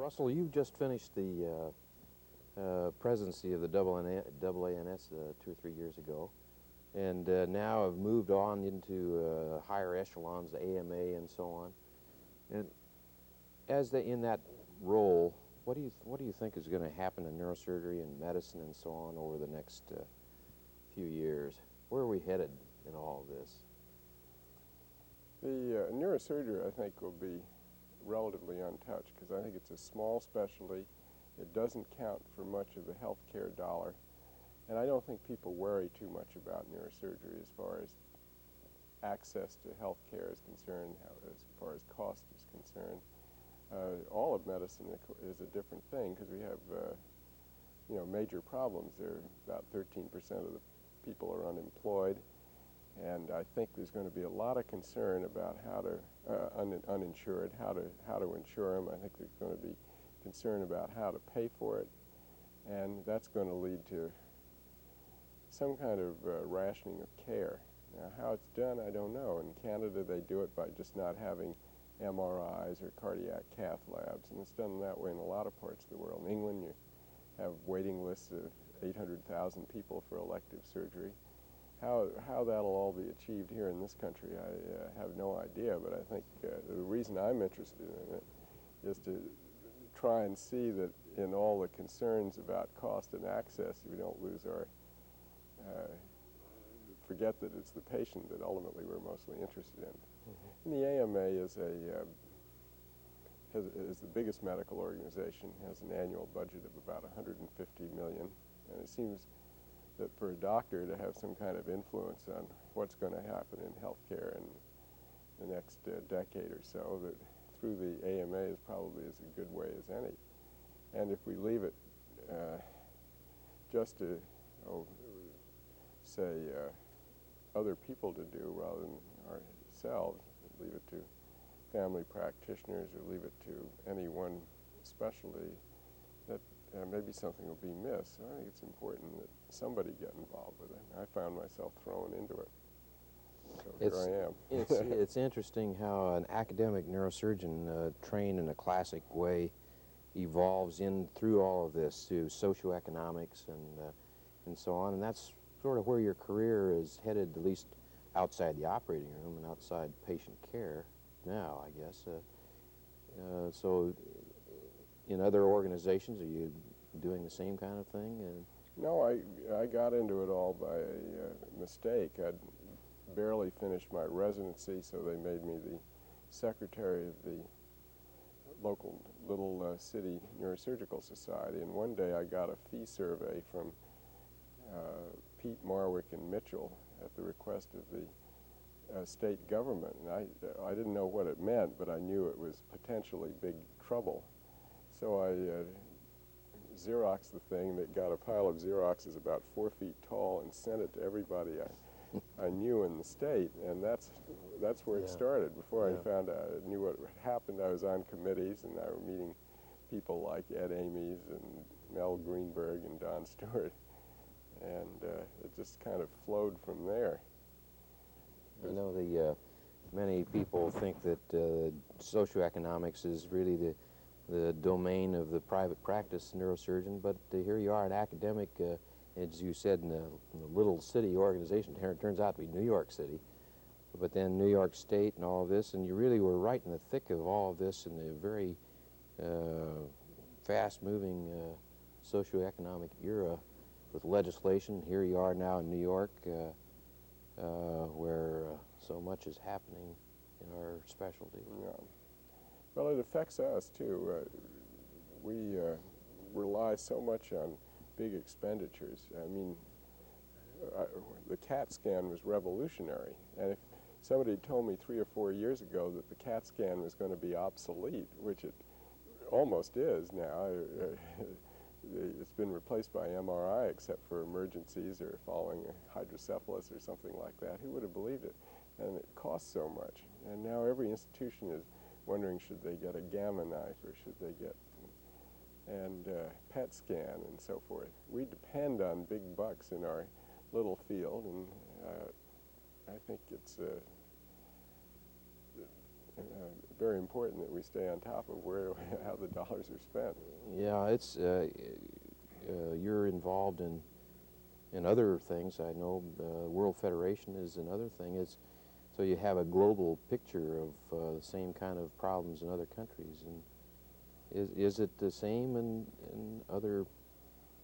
Russell, you just finished the presidency of the AANS 2 or 3 years ago, and now have moved on into higher echelons, the AMA and so on. And in that role, what do you think is going to happen in neurosurgery and medicine and so on over the next few years? Where are we headed in all of this? The neurosurgery, I think, will be relatively untouched because I think it's a small specialty. It doesn't count for much of the healthcare dollar, and I don't think people worry too much about neurosurgery as far as access to healthcare is concerned, as far as cost is concerned. All of medicine is a different thing because we have, major problems. There are about 13% of the people are unemployed, and I think there's going to be a lot of concern about how to uninsured, how to insure them. I think there's going to be concern about how to pay for it, and that's going to lead to some kind of rationing of care. Now, how it's done, I don't know. In Canada, they do it by just not having MRIs or cardiac cath labs, and it's done that way in a lot of parts of the world. In England, you have waiting lists of 800,000 people for elective surgery. How that'll all be achieved here in this country, I have no idea, but I think the reason I'm interested in it is to try and see that in all the concerns about cost and access, we don't lose our, forget that it's the patient that ultimately we're mostly interested in. Mm-hmm. And the AMA is is the biggest medical organization, has an annual budget of about $150 million, and it seems that for a doctor to have some kind of influence on what's going to happen in healthcare in the next decade or so, that through the AMA is probably as a good way as any. And if we leave it just to, say, other people to do rather than ourselves, leave it to family practitioners or leave it to any one specialty, that maybe something will be missed. So I think it's important that somebody get involved with it. I found myself thrown into it. So here I am. It's interesting how an academic neurosurgeon trained in a classic way evolves in through all of this to socioeconomics and so on, and that's sort of where your career is headed, at least outside the operating room and outside patient care now, I guess. So in other organizations, are you doing the same kind of thing? No, I got into it all by a mistake. I'd barely finished my residency, so they made me the secretary of the local little city neurosurgical society, and one day I got a fee survey from Pete, Marwick, and Mitchell at the request of the state government, and I didn't know what it meant, but I knew it was potentially big trouble. So I Xeroxed the thing, that got a pile of Xeroxes about 4 feet tall, and sent it to everybody I knew in the state, and that's where it started. Before I found out, I knew what happened, I was on committees, and I was meeting people like Ed Ames and Mel Greenberg and Don Stewart, and it just kind of flowed from there. You know, many people think that socioeconomics is really the domain of the private practice neurosurgeon, but here you are, an academic, as you said, in a little city organization. It turns out to be New York City, but then New York State and all of this, and you really were right in the thick of all of this in the very fast-moving socioeconomic era with legislation. Here you are now in New York, where so much is happening in our specialty. Yeah. Well, it affects us, too. We rely so much on big expenditures. I mean, the CAT scan was revolutionary, and if somebody had told me 3 or 4 years ago that the CAT scan was going to be obsolete, which it almost is now, it's been replaced by MRI except for emergencies or following a hydrocephalus or something like that, who would have believed it? And it costs so much, and now every institution is wondering, should they get a gamma knife or should they get PET scan and so forth. We depend on big bucks in our little field, and I think it's very important that we stay on top of how the dollars are spent. Yeah, it's you're involved in other things. I know World Federation is another thing. It's so you have a global picture of the same kind of problems in other countries. And is it the same in other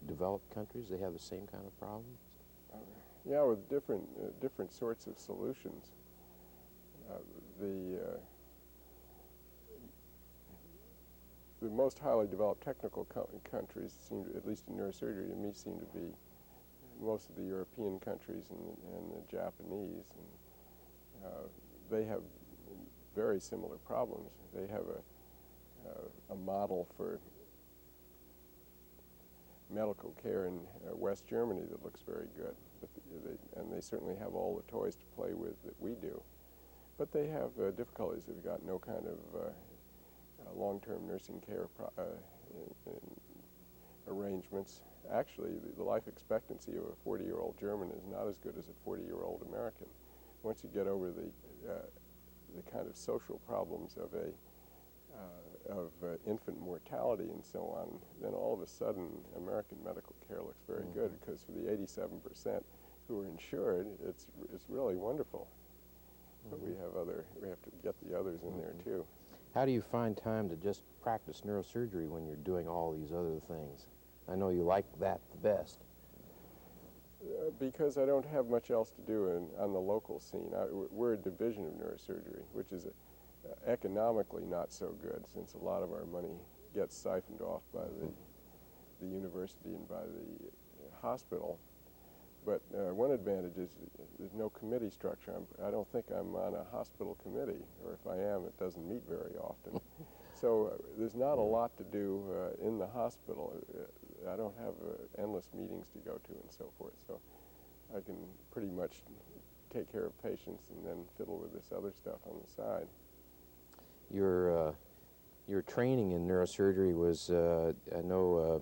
developed countries? They have the same kind of problems? Yeah, with different sorts of solutions. The most highly developed technical countries seem to, at least in neurosurgery to me, seem to be most of the European countries and the Japanese. And they have very similar problems. They have a model for medical care in West Germany that looks very good, but and they certainly have all the toys to play with that we do. But they have difficulties. They've got no kind of long-term nursing care arrangements. Actually, the life expectancy of a 40-year-old German is not as good as a 40-year-old American. Once you get over the kind of social problems of infant mortality and so on, then all of a sudden American medical care looks very good, because for the 87% who are insured, it's really wonderful. But we have to get the others in there too. How do you find time to just practice neurosurgery when you're doing all these other things? I know you like that the best. Because I don't have much else to do on the local scene. We're a division of neurosurgery, which is economically not so good, since a lot of our money gets siphoned off by the university and by the hospital. But one advantage is there's no committee structure. I don't think I'm on a hospital committee, or if I am, it doesn't meet very often. So there's not a lot to do in the hospital. I don't have endless meetings to go to and so forth, so I can pretty much take care of patients and then fiddle with this other stuff on the side. Your training in neurosurgery was, I know,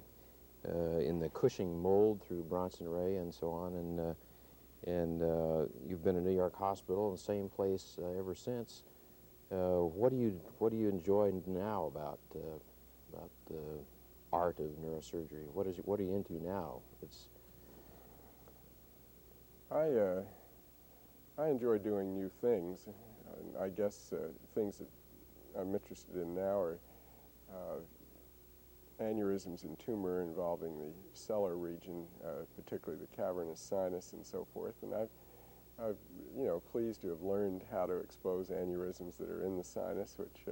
in the Cushing mold through Bronson Ray and so on, and you've been in New York Hospital, the same place ever since. What do you enjoy now about the art of neurosurgery? What are you into now? I enjoy doing new things. I guess things that I'm interested in now are aneurysms and tumor involving the cellar region, particularly the cavernous sinus and so forth. And I've pleased to have learned how to expose aneurysms that are in the sinus, which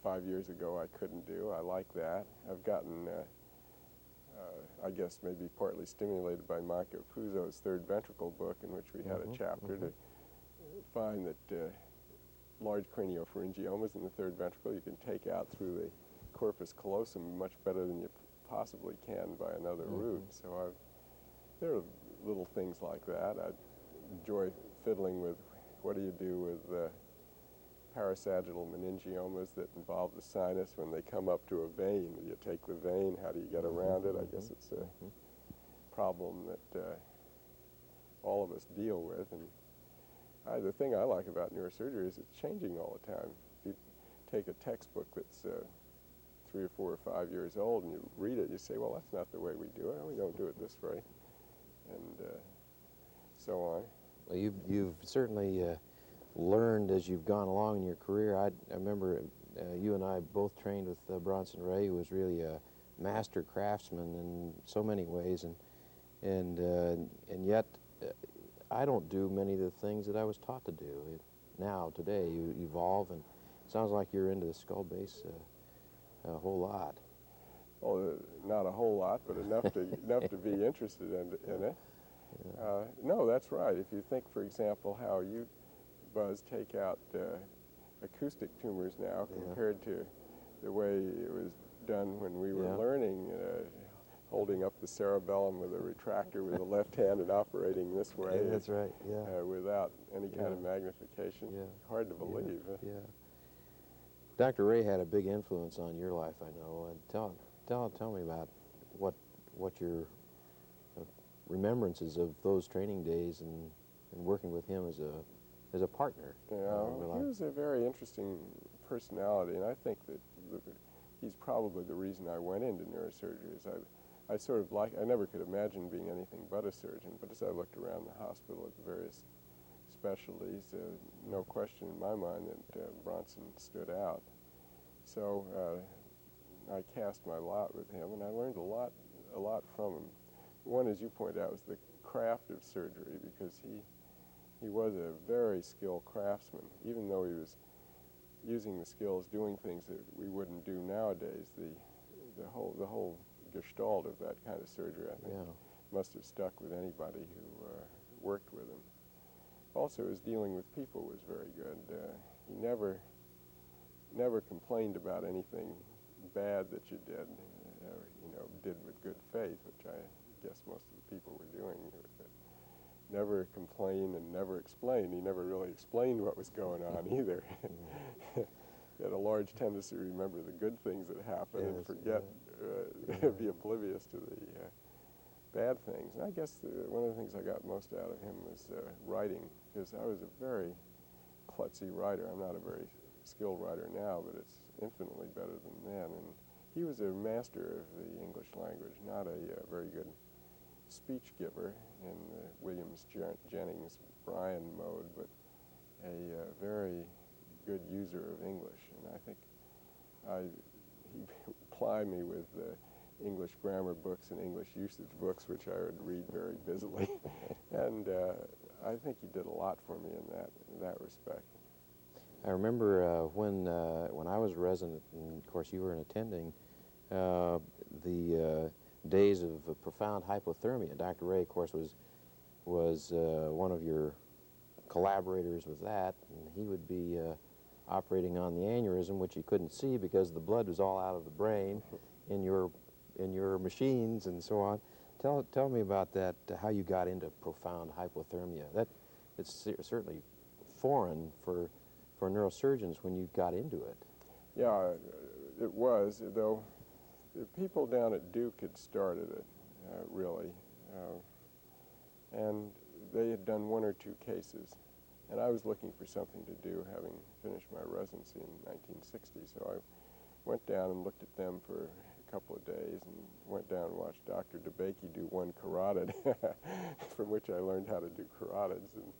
5 years ago I couldn't do. I like that. I've gotten, I guess maybe partly stimulated by Micah Puzo's third ventricle book, in which we had a chapter to find that large craniopharyngiomas in the third ventricle you can take out through the corpus callosum much better than you possibly can by another route. So there are little things like that. I enjoy fiddling with what do you do with parasagittal meningiomas that involve the sinus when they come up to a vein. You take the vein, how do you get around it? I guess it's a problem that all of us deal with. And the thing I like about neurosurgery is it's changing all the time. If you take a textbook that's 3 or 4 or 5 years old and you read it, you say, well, that's not the way we do it. We don't do it this way, and so on. Well, you've certainly learned as you've gone along in your career. I remember you and I both trained with Bronson Ray, who was really a master craftsman in so many ways, and yet I don't do many of the things that I was taught to do. Now, today, you evolve, and it sounds like you're into the skull base a whole lot. Well, not a whole lot, but enough to be interested in it. Yeah. No, that's right. If you think, for example, how you, Buzz, take out acoustic tumors now compared to the way it was done when we were learning, holding up the cerebellum with a retractor with the left hand and operating this way. Yeah, that's right, without any kind of magnification. Yeah. Hard to believe. Yeah. Dr. Ray had a big influence on your life, I know. And tell me about what your remembrances of those training days and working with him as as a partner. Yeah, he was a very interesting personality, and I think that he's probably the reason I went into neurosurgery. Is I sort of I never could imagine being anything but a surgeon, but as I looked around the hospital at the various specialties, no question in my mind that Bronson stood out. So I cast my lot with him, and I learned a lot from him. One, as you pointed out, was the craft of surgery, because he was a very skilled craftsman, even though he was using the skills, doing things that we wouldn't do nowadays. The whole gestalt of that kind of surgery, I think, must have stuck with anybody who worked with him. Also, his dealing with people was very good. He never complained about anything bad that you did, did with good faith, which I guess most of the people were doing. But never complained and never explained. He never really explained what was going on either. He had a large tendency to remember the good things that happened and forget, be oblivious to the bad things. And I guess one of the things I got most out of him was writing, because I was a very klutzy writer. I'm not a very skilled writer now, but it's infinitely better than then. And he was a master of the English language, not a very good speech giver in the Williams-Jennings Bryan mode, but a very good user of English. And I think he plied me with English grammar books and English usage books, which I would read very busily. And I think he did a lot for me in that respect. I remember when I was a resident, and of course you were an attending, the days of profound hypothermia. Dr. Ray, of course, was one of your collaborators with that, and he would be operating on the aneurysm, which you couldn't see because the blood was all out of the brain in your machines and so on. Tell me about that, how you got into profound hypothermia. It's certainly foreign for neurosurgeons when you got into it. Yeah, it was, though the people down at Duke had started it, really, and they had done one or two cases, and I was looking for something to do, having finished my residency in 1960, so I went down and looked at them for a couple of days, and went down and watched Dr. DeBakey do one carotid, from which I learned how to do carotids, and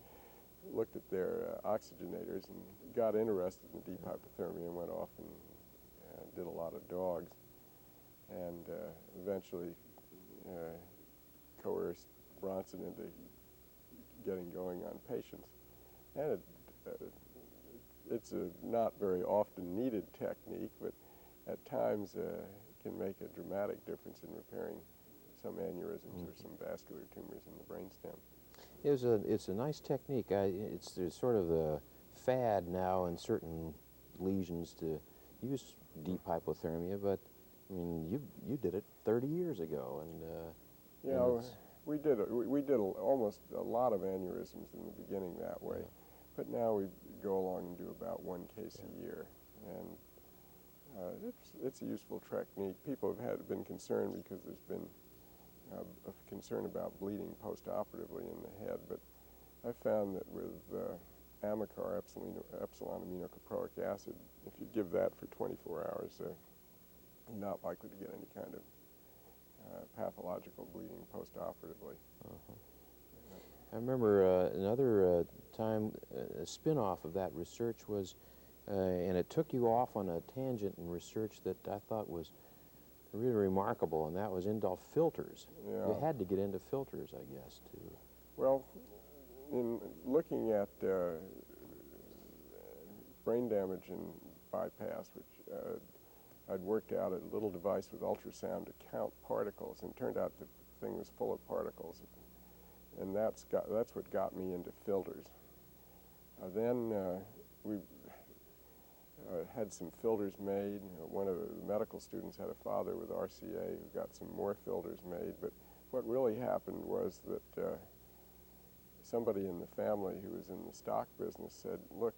looked at their oxygenators and got interested in deep hypothermia, and went off and did a lot of dogs, and eventually coerced Bronson into getting going on patients. And it's a not very often needed technique, but at times can make a dramatic difference in repairing some aneurysms or some vascular tumors in the brainstem. It's a nice technique. It's sort of a fad now in certain lesions to use deep hypothermia, but I mean, you did it 30 years ago, and yeah, we did almost a lot of aneurysms in the beginning that way, but now we go along and do about one case a year, and it's a useful technique. People have been concerned because there's been a concern about bleeding post-operatively in the head, but I found that with Amicar, epsilon aminocaproic acid, if you give that for 24 hours, you're not likely to get any kind of pathological bleeding post-operatively. I remember another time, a spin-off of that research was, and it took you off on a tangent in research that I thought was really remarkable, and that was Indolf filters. Yeah. You had to get into filters, I guess, too. Well, in looking at brain damage and bypass, which I'd worked out a little device with ultrasound to count particles, and it turned out the thing was full of particles, and that's what got me into filters. Then we had some filters made. One of the medical students had a father with RCA who got some more filters made, but what really happened was that somebody in the family who was in the stock business said, look,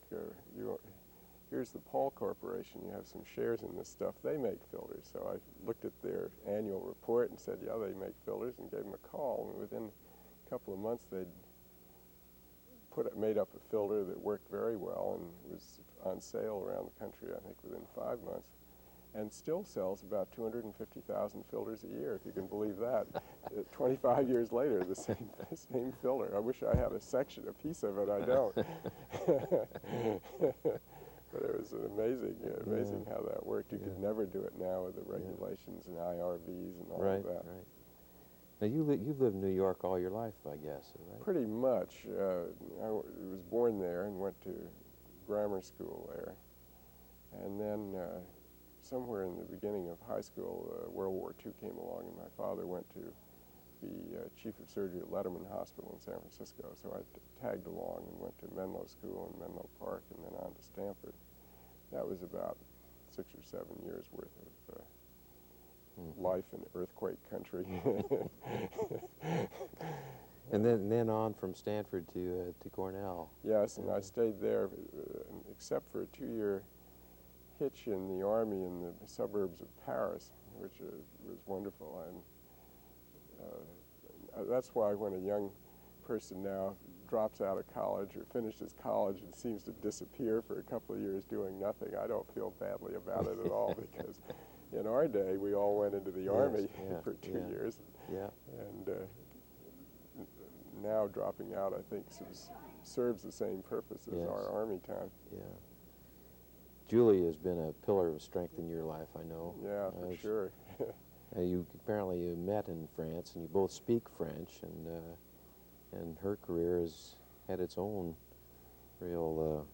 here's the Paul Corporation, you have some shares in this stuff, they make filters. So I looked at their annual report and said, yeah, they make filters, and gave them a call, and within a couple of months they'd made up a filter that worked very well and was on sale around the country, I think, within 5 months, and still sells about 250,000 filters a year, if you can believe that. 25 years later, the same filter. I wish I had a piece of it. I don't. But it was amazing how that worked. You could never do it now with the regulations and IRBs and all of that. Right. Now, you've lived in New York all your life, I guess, right? Pretty much. I was born there and went to grammar school there. And then somewhere in the beginning of high school, World War II came along, and my father went to be chief of surgery at Letterman Hospital in San Francisco. So I tagged along and went to Menlo School in Menlo Park and then on to Stanford. That was about 6 or 7 years worth of life in earthquake country. And then on from Stanford to Cornell. Yes, and I stayed there except for a 2-year hitch in the Army in the suburbs of Paris, which was wonderful. And that's why when a young person now drops out of college or finishes college and seems to disappear for a couple of years doing nothing, I don't feel badly about it at all, because in our day we all went into the Army for 2 years. Yeah. And now dropping out, I think, serves the same purpose as our Army time. Yeah. Julie has been a pillar of strength in your life, I know. Yeah, for sure. You met in France, and you both speak French, and her career has had its own real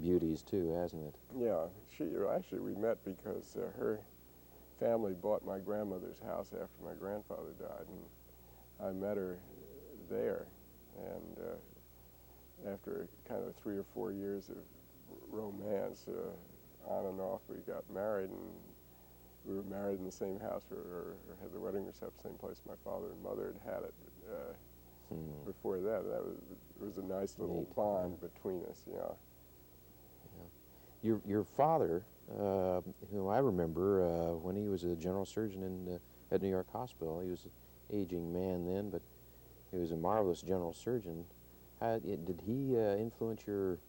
beauties too, hasn't it? Yeah, actually we met because her family bought my grandmother's house after my grandfather died, and I met her there, and after kind of 3 or 4 years of romance, on and off, we got married, and we were married in the same house, or had the wedding reception, same place my father and mother had it. Before that, it was a nice little bond between us, Your father, whom I remember when he was a general surgeon at New York Hospital, he was an aging man then, but he was a marvelous general surgeon. Did he influence your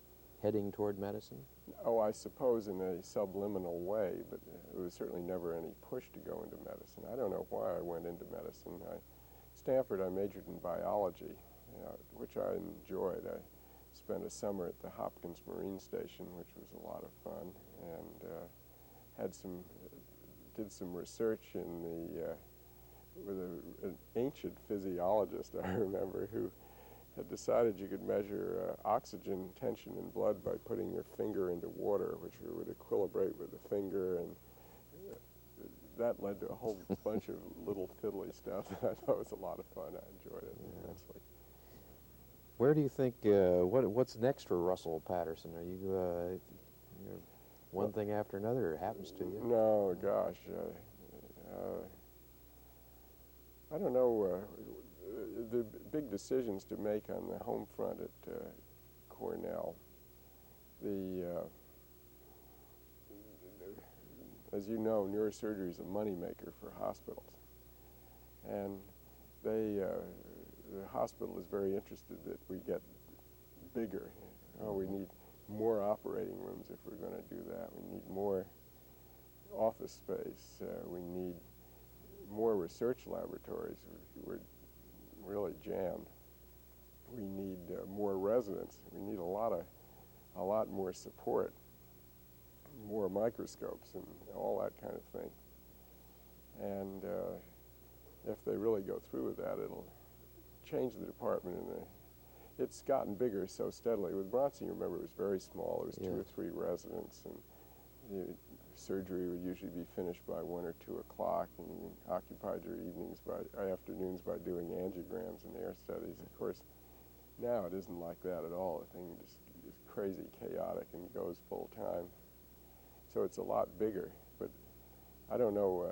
heading toward medicine? Oh, I suppose in a subliminal way, but it was certainly never any push to go into medicine. I don't know why I went into medicine. Stanford, I majored in biology, which I enjoyed. I spent a summer at the Hopkins Marine Station, which was a lot of fun, and did some research with an ancient physiologist, I remember, who had decided you could measure oxygen tension in blood by putting your finger into water, which would equilibrate with the finger, and that led to a whole bunch of little fiddly stuff that I thought was a lot of fun. I enjoyed it immensely. Where do you think, what's next for Russel Patterson? Are you one thing after another happens to you? No, gosh. I don't know. The big decisions to make on the home front at Cornell. As you know, neurosurgery is a moneymaker for hospitals, and the hospital is very interested that we get bigger. We need more operating rooms if we're going to do that. We need more office space. We need more research laboratories. We're really jammed. We need more residents. We need a lot more support, more microscopes, and all that kind of thing. And if they really go through with that, it'll change the department. It's gotten bigger so steadily. With Bronson, you remember, it was very small. There was 2 or 3 residents, and the surgery would usually be finished by 1 or 2 o'clock, and you occupied your afternoons by doing angiograms and air studies. Of course, now it isn't like that at all. The thing just is crazy chaotic and goes full time. So it's a lot bigger, but I don't know.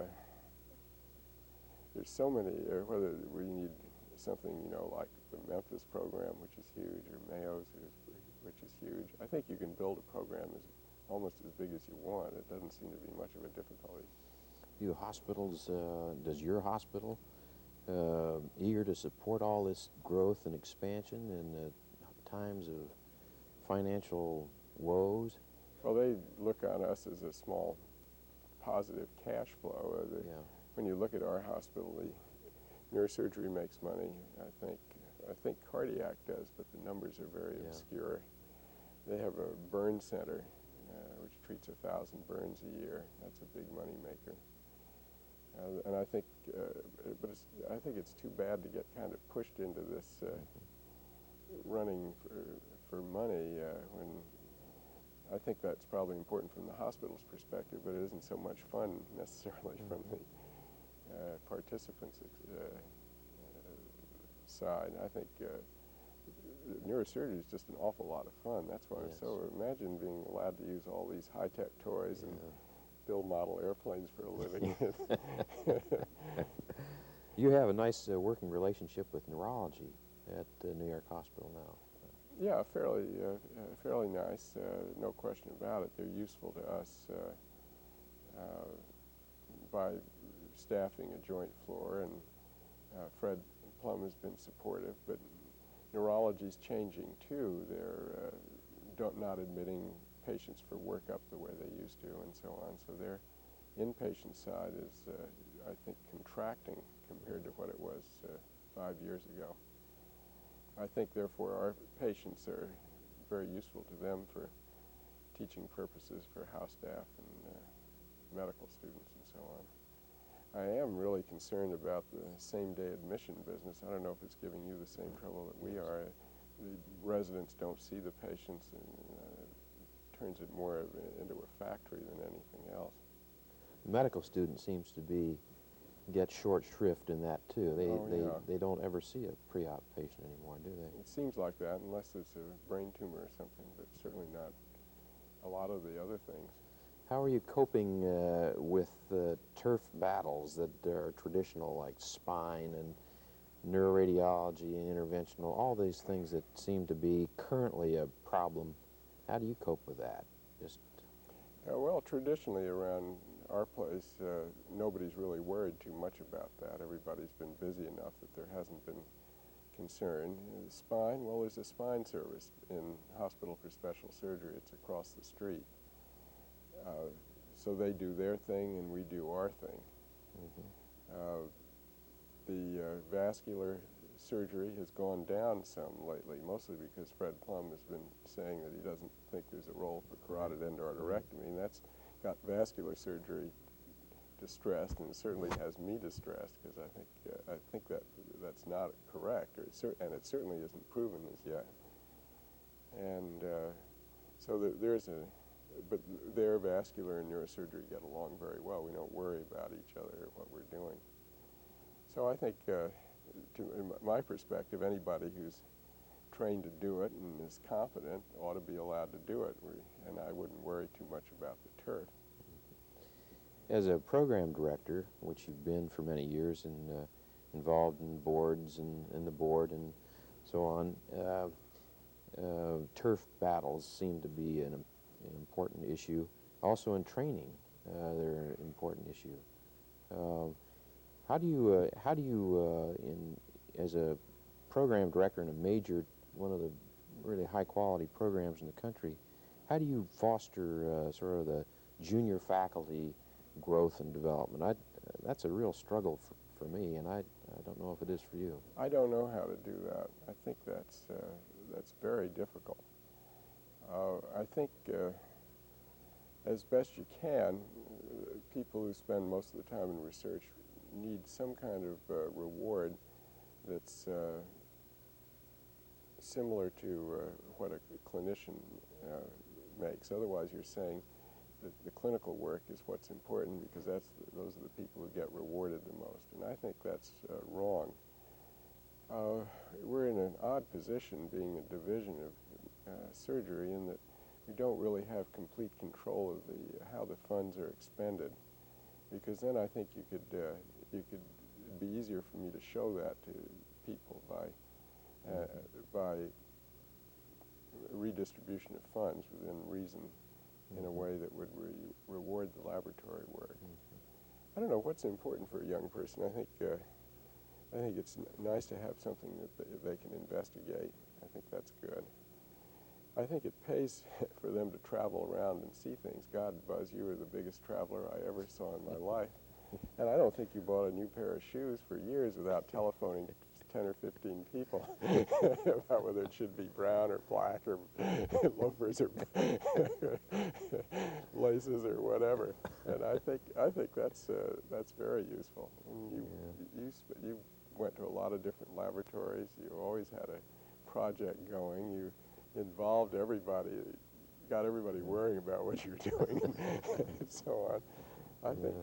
There's so many, whether we need something, like the Memphis program, which is huge, or Mayo's, which is huge. I think you can build a program almost as big as you want. It doesn't seem to be much of a difficulty. You hospitals, does your hospital eager to support all this growth and expansion in times of financial woes? Well, they look on us as a small positive cash flow. Yeah. When you look at our hospital, the neurosurgery makes money. I think cardiac does, but the numbers are very obscure. They have a burn center, which treats 1,000 burns a year. That's a big money maker. And I think it's too bad to get kind of pushed into this running for money when I think that's probably important from the hospital's perspective, but it isn't so much fun necessarily from the participants' side. I think neurosurgery is just an awful lot of fun. That's why so imagine being allowed to use all these high-tech toys and build model airplanes for a living. You have a nice working relationship with neurology at New York Hospital now. Yeah, fairly nice, no question about it. They're useful to us by staffing a joint floor, and Fred Plum has been supportive, but neurology's changing too. They're not admitting patients for workup the way they used to, and so on. So their inpatient side is, I think, contracting compared to what it was 5 years ago. I think, therefore, our patients are very useful to them for teaching purposes for house staff and medical students and so on. I am really concerned about the same-day admission business. I don't know if it's giving you the same trouble that we are. The residents don't see the patients, and turns it more into a factory than anything else. The medical student seems to get short shrift in that too. They don't ever see a pre-op patient anymore, do they? It seems like that, unless it's a brain tumor or something, but certainly not a lot of the other things. How are you coping with the turf battles that are traditional, like spine and neuroradiology and interventional, all these things that seem to be currently a problem? How do you cope with that? Well, traditionally around our place, nobody's really worried too much about that. Everybody's been busy enough that there hasn't been concern. The spine, well, there's a spine service in Hospital for Special Surgery. It's across the street. So they do their thing and we do our thing. The vascular surgery has gone down some lately, mostly because Fred Plum has been saying that he doesn't think there's a role for carotid endarterectomy, and that's got vascular surgery distressed, and it certainly has me distressed, because I think that's not correct, and it certainly isn't proven as yet. And so but their vascular and neurosurgery get along very well. We don't worry about each other or what we're doing. So I think, in my perspective, anybody who's trained to do it and is competent ought to be allowed to do it, and I wouldn't worry too much about the turf. As a program director, which you've been for many years and involved in boards and the board and so on, turf battles seem to be an important issue. Also in training, they're an important issue. How do you, as a program director in one of the really high-quality programs in the country, how do you foster sort of the junior faculty growth and development? That's a real struggle for me, and I don't know if it is for you. I don't know how to do that. I think that's very difficult. I think as best you can, people who spend most of the time in research need some kind of reward that's similar to what a clinician makes. Otherwise, you're saying that the clinical work is what's important, because those are the people who get rewarded the most, and I think that's wrong. We're in an odd position, being a division of surgery, in that we don't really have complete control of how the funds are expended, because then I think it'd be easier for me to show that to people by redistribution of funds within reason, in a way that would reward the laboratory work. I don't know what's important for a young person. I think I think it's nice to have something that they can investigate. I think that's good. I think it pays for them to travel around and see things. God, Buzz, you were the biggest traveler I ever saw in my life. And I don't think you bought a new pair of shoes for years without telephoning 10 or 15 people about whether it should be brown or black or loafers or laces or whatever. And I think that's very useful. And you went to a lot of different laboratories. You always had a project going. You involved everybody, got everybody worrying about what you're doing, and so on. I think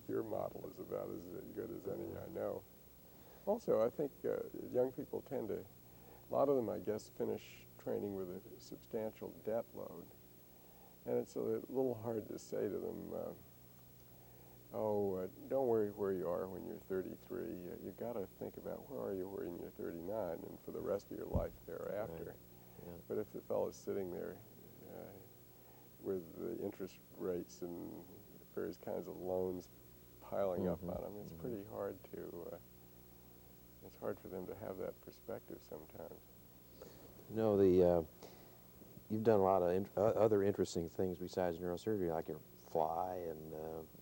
your model is about as good as any I know. Also, I think young people tend to, a lot of them, I guess, finish training with a substantial debt load. And it's a little hard to say to them, don't worry where you are when you're 33. You got to think about where are you when you're 39 and for the rest of your life thereafter. Right. Yeah. But if the fellow's sitting there with the interest rates and various kinds of loans piling up on them, it's pretty hard to, it's hard for them to have that perspective sometimes. You know, you've done a lot of other interesting things besides neurosurgery, like your fly and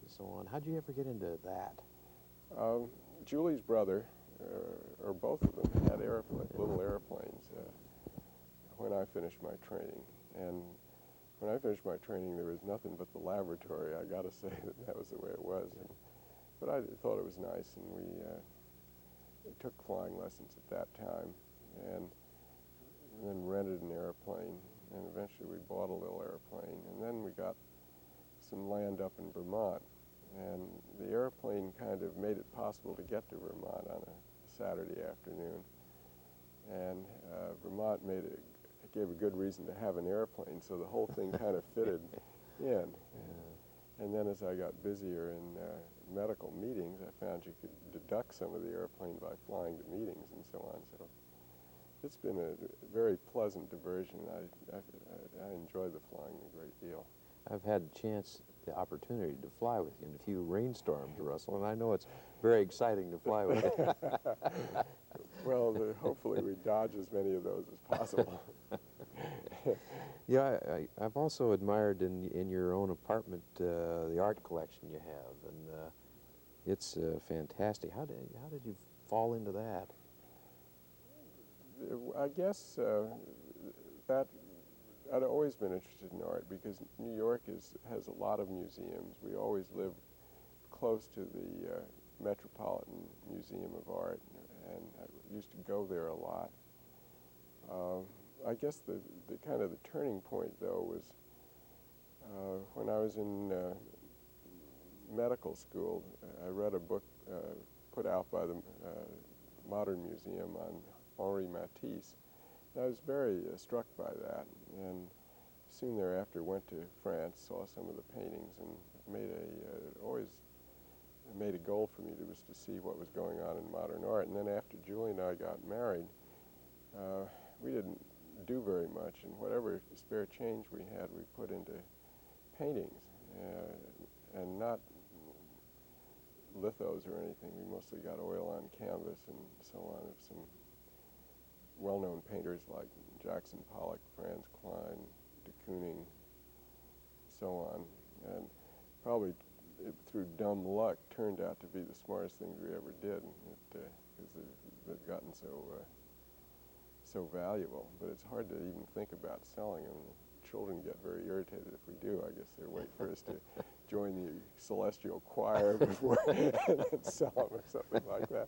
so on. How'd you ever get into that? Julie's brother, or both of them, had little airplanes when I finished my training. And when I finished my training, there was nothing but the laboratory. I got to say that was the way it was. But I thought it was nice, and we took flying lessons at that time, and then rented an airplane, and eventually we bought a little airplane, and then we got some land up in Vermont, and the airplane kind of made it possible to get to Vermont on a Saturday afternoon, and Vermont gave a good reason to have an airplane, so the whole thing kind of fitted in. And then as I got busier in medical meetings, I found you could deduct some of the airplane by flying to meetings and so on. So it's been a very pleasant diversion. I enjoy the flying a great deal. I've had the opportunity to fly with you in a few rainstorms, Russell, and I know it's very exciting to fly with you. Well, hopefully we dodge as many of those as possible. Yeah, I've also admired in your own apartment the art collection you have, and it's fantastic. How did you fall into that? I guess that I'd always been interested in art because New York has a lot of museums. We always live close to the Metropolitan Museum of Art, and I used to go there a lot. I guess the kind of the turning point, though, was when I was in medical school. I read a book put out by the Modern Museum on Henri Matisse. And I was very struck by that, and soon thereafter went to France, saw some of the paintings, and always made a goal for me to see what was going on in modern art. And then after Julian and I got married, we didn't do very much, and whatever spare change we had, we put into paintings, and not lithos or anything. We mostly got oil on canvas and so on of some well-known painters like Jackson Pollock, Franz Kline, de Kooning, so on, and probably through dumb luck turned out to be the smartest things we ever did, because they've gotten so valuable. But it's hard to even think about selling them. Children get very irritated if we do. I guess they wait for us to join the celestial choir before and then sell them or something like that.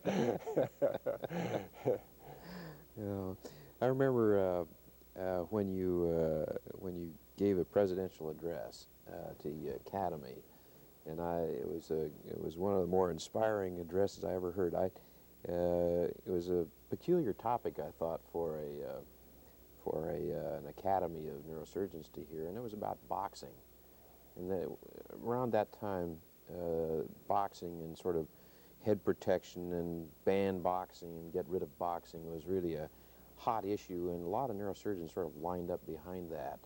Yeah, I remember when you gave a presidential address to the Academy, and it was one of the more inspiring addresses I ever heard. It was a peculiar topic, I thought, for an Academy of Neurosurgeons to hear, and it was about boxing. And around that time, boxing and sort of head protection and ban boxing and get rid of boxing was really a hot issue, and a lot of neurosurgeons sort of lined up behind that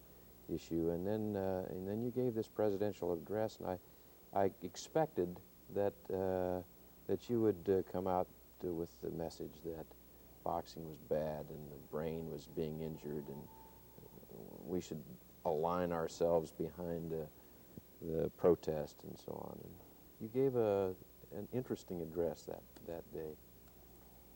issue. And then you gave this presidential address, and I expected that you would come out with the message that boxing was bad and the brain was being injured, and we should align ourselves behind the protest and so on. And you gave an interesting address that day.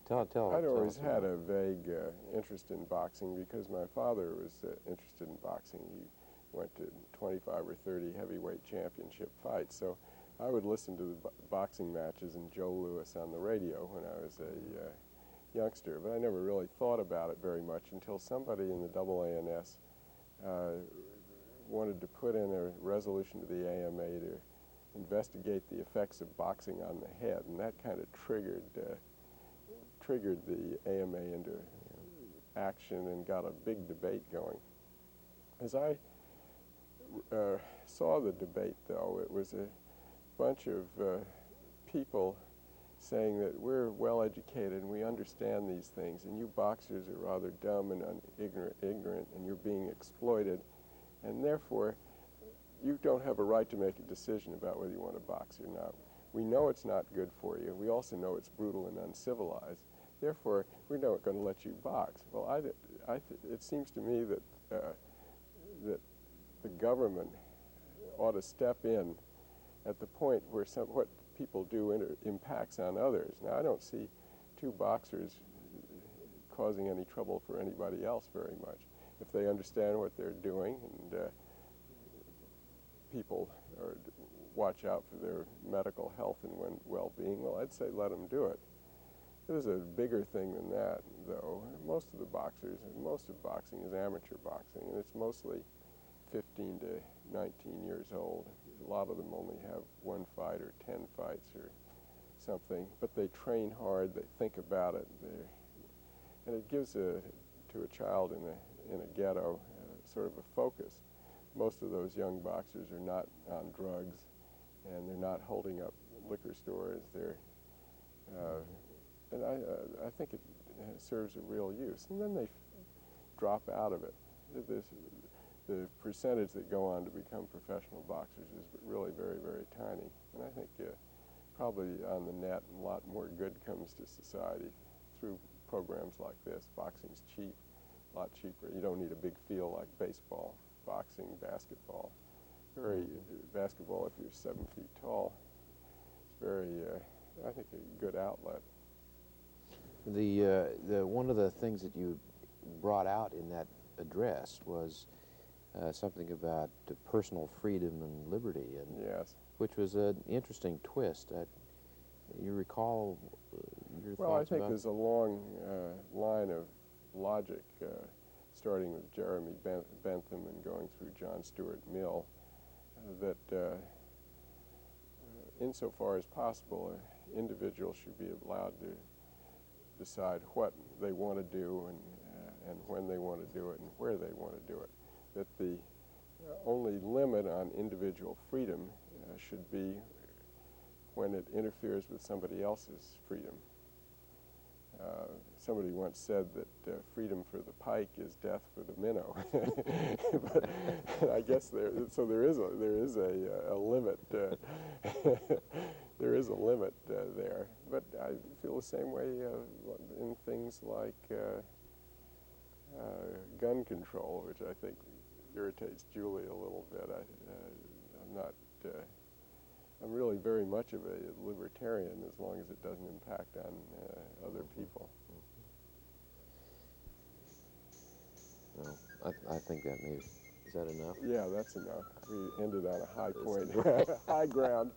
I'd always had a vague interest in boxing because my father was interested in boxing. He went to 25 or 30 heavyweight championship fights, so I would listen to the boxing matches and Joe Louis on the radio when I was a youngster, but I never really thought about it very much until somebody in the AANS wanted to put in a resolution to the AMA to investigate the effects of boxing on the head, and that kind of triggered the AMA into action and got a big debate going. As I saw the debate, though, it was a bunch of people saying that we're well educated and we understand these things, and you boxers are rather dumb and ignorant, and you're being exploited, and therefore you don't have a right to make a decision about whether you want to box or not. We know it's not good for you. We also know it's brutal and uncivilized. Therefore, we're not going to let you box. Well, it seems to me that that the government ought to step in at the point where what people do impacts on others. Now, I don't see two boxers causing any trouble for anybody else very much. If they understand what they're doing and people watch out for their medical health and well-being, well, I'd say let them do it. There's a bigger thing than that, though. Most of boxing is amateur boxing, and it's mostly 15 to 19 years old. A lot of them only have 1 fight or 10 fights or something, but they train hard, they think about it, and it gives to a child in a ghetto sort of a focus. Most of those young boxers are not on drugs, and they're not holding up liquor stores. And I think it serves a real use. And then they drop out of it. The percentage that go on to become professional boxers is really very, very tiny. And I think probably on the net a lot more good comes to society through programs like this. Boxing's cheap, a lot cheaper. You don't need a big field like baseball, boxing, basketball. Basketball, if you're 7 feet tall, it's very, I think, a good outlet. One of the things that you brought out in that address was something about personal freedom and liberty, and yes, which was an interesting twist. You recall your thoughts about? Well, I think there's a long line of logic, starting with Jeremy Bentham and going through John Stuart Mill, that insofar as possible, individuals should be allowed to decide what they want to do and when they want to do it and where they want to do it. That the only limit on individual freedom should be when it interferes with somebody else's freedom. Somebody once said that freedom for the pike is death for the minnow. But I guess there is a limit. There is a limit there. But I feel the same way in things like gun control, which I think irritates Julie a little bit. I'm really very much of a libertarian as long as it doesn't impact on other people. Well, I think that maybe, is that enough? Yeah, that's enough. We ended on a high point, high ground.